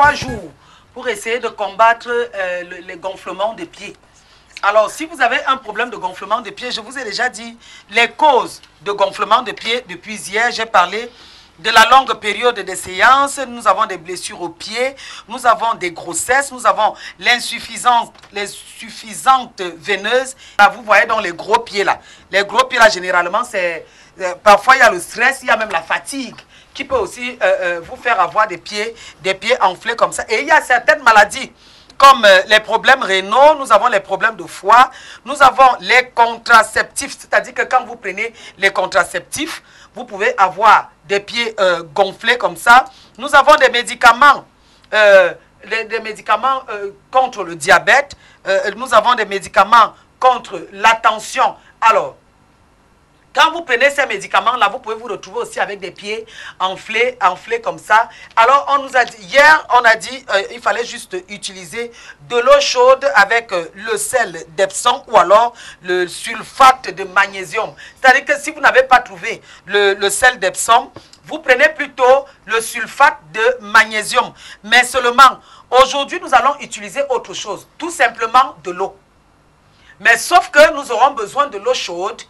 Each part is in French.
3 jours pour essayer de combattre les gonflements des pieds. Alors, si vous avez un problème de gonflement des pieds, je vous ai déjà dit les causes de gonflement des pieds. Depuis hier, j'ai parlé de la longue période de séance. Nous avons des blessures aux pieds, nous avons des grossesses, nous avons l'insuffisante veineuse. Là, vous voyez dans les gros pieds là. Les gros pieds là, généralement, c'est parfois il y a le stress, il y a même la fatigue qui peut aussi vous faire avoir des pieds enflés comme ça. Et il y a certaines maladies comme les problèmes rénaux, nous avons les problèmes de foie, nous avons les contraceptifs, c'est-à-dire que quand vous prenez les contraceptifs, vous pouvez avoir des pieds gonflés comme ça. Nous avons des médicaments, contre le diabète, nous avons des médicaments contre la tension. Alors, quand vous prenez ces médicaments-là, vous pouvez vous retrouver aussi avec des pieds enflés comme ça. Alors, on nous a dit, hier, on a dit il fallait juste utiliser de l'eau chaude avec le sel d'Epsom ou alors le sulfate de magnésium. C'est-à-dire que si vous n'avez pas trouvé le sel d'Epsom, vous prenez plutôt le sulfate de magnésium. Mais seulement, aujourd'hui, nous allons utiliser autre chose, tout simplement de l'eau. Mais sauf que nous aurons besoin de l'eau chaude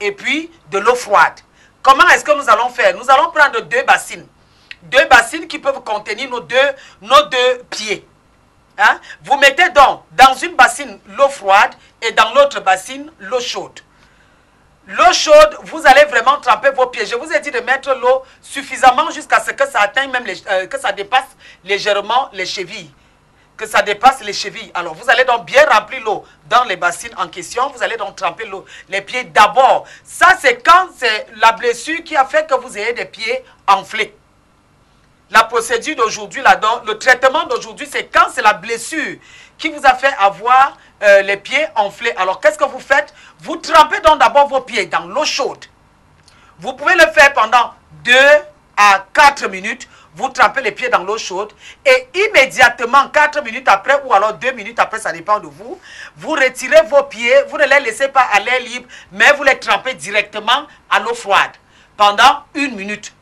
et puis de l'eau froide. Comment est-ce que nous allons faire? Nous allons prendre 2 bassines. 2 bassines qui peuvent contenir nos deux pieds. Hein? Vous mettez donc dans une bassine l'eau froide et dans l'autre bassine l'eau chaude. L'eau chaude, vous allez vraiment tremper vos pieds. Je vous ai dit de mettre l'eau suffisamment jusqu'à ce que ça atteigne même que ça dépasse légèrement les chevilles. Que ça dépasse les chevilles. Alors, vous allez donc bien remplir l'eau dans les bassines en question. Vous allez donc tremper l'eau, les pieds d'abord. Ça, c'est quand c'est la blessure qui a fait que vous ayez des pieds enflés. La procédure d'aujourd'hui, là-dedans, le traitement d'aujourd'hui, c'est quand c'est la blessure qui vous a fait avoir les pieds enflés. Alors, qu'est-ce que vous faites? Vous trempez donc d'abord vos pieds dans l'eau chaude. Vous pouvez le faire pendant 2 à 4 minutes. Vous trempez les pieds dans l'eau chaude et immédiatement, 4 minutes après ou alors 2 minutes après, ça dépend de vous, vous retirez vos pieds, vous ne les laissez pas à l'air libre, mais vous les trempez directement à l'eau froide pendant 1 minute.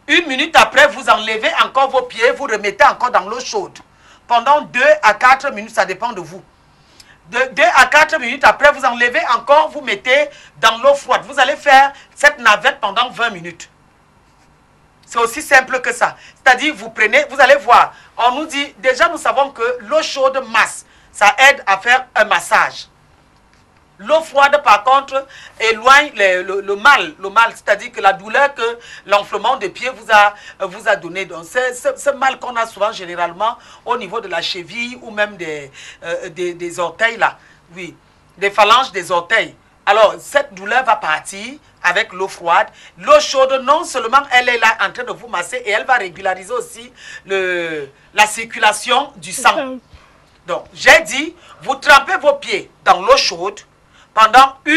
1 minute après, vous enlevez encore vos pieds, vous remettez encore dans l'eau chaude. Pendant 2 à 4 minutes, ça dépend de vous. De 2 à 4 minutes après, vous enlevez encore, vous mettez dans l'eau froide. Vous allez faire cette navette pendant 20 minutes. C'est aussi simple que ça. C'est-à-dire, vous prenez, vous allez voir, on nous dit, déjà nous savons que l'eau chaude masse, ça aide à faire un massage. L'eau froide, par contre, éloigne le mal, c'est-à-dire que la douleur que l'enflement des pieds vous a donné. Donc, c'est ce mal qu'on a souvent généralement au niveau de la cheville ou même des orteils là. Oui, des phalanges des orteils. Alors, cette douleur va partir avec l'eau froide. L'eau chaude, non seulement elle est là en train de vous masser, et elle va régulariser aussi la circulation du sang. Donc, j'ai dit, vous trempez vos pieds dans l'eau chaude pendant 2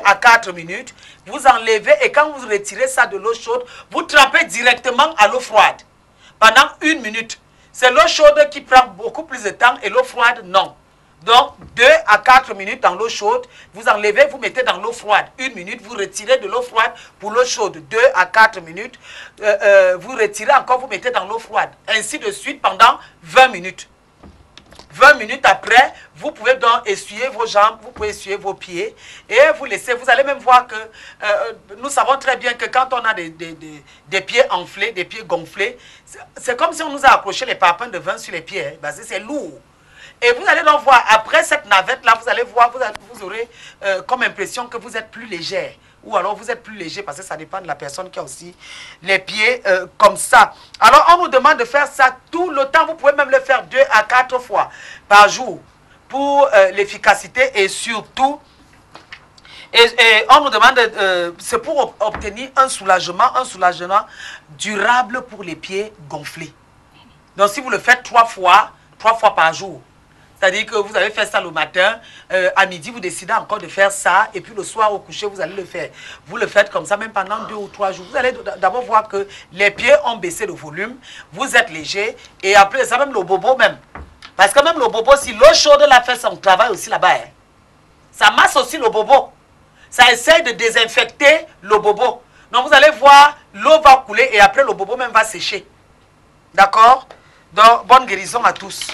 à 4 minutes. Vous enlevez et quand vous retirez ça de l'eau chaude, vous trempez directement à l'eau froide pendant 1 minute. C'est l'eau chaude qui prend beaucoup plus de temps et l'eau froide, non. Donc, 2 à 4 minutes dans l'eau chaude, vous enlevez, vous mettez dans l'eau froide. 1 minute, vous retirez de l'eau froide pour l'eau chaude. 2 à 4 minutes, vous retirez encore, vous mettez dans l'eau froide. Ainsi de suite pendant 20 minutes. 20 minutes après, vous pouvez donc essuyer vos jambes, vous pouvez essuyer vos pieds et vous laissez. Vous allez même voir que nous savons très bien que quand on a des pieds enflés, des pieds gonflés, c'est comme si on nous a accroché les parpaings de vin sur les pieds. Hein, parce que c'est lourd. Et vous allez donc voir, après cette navette-là, vous allez voir, vous aurez comme impression que vous êtes plus légère. Ou alors vous êtes plus léger parce que ça dépend de la personne qui a aussi les pieds comme ça. Alors on nous demande de faire ça tout le temps. Vous pouvez même le faire 2 à 4 fois par jour pour l'efficacité et surtout, on nous demande, c'est pour obtenir un soulagement durable pour les pieds gonflés. Donc si vous le faites 3 fois par jour, c'est-à-dire que vous avez fait ça le matin, à midi, vous décidez encore de faire ça, et puis le soir au coucher, vous allez le faire. Vous le faites comme ça, même pendant 2 ou 3 jours. Vous allez d'abord voir que les pieds ont baissé de volume, vous êtes léger, et après ça, même le bobo même. Parce que même le bobo, si l'eau chaude l'a fait son travail aussi là-bas, hein, ça masse aussi le bobo. Ça essaie de désinfecter le bobo. Donc vous allez voir, l'eau va couler, et après le bobo même va sécher. D'accord? Donc, bonne guérison à tous.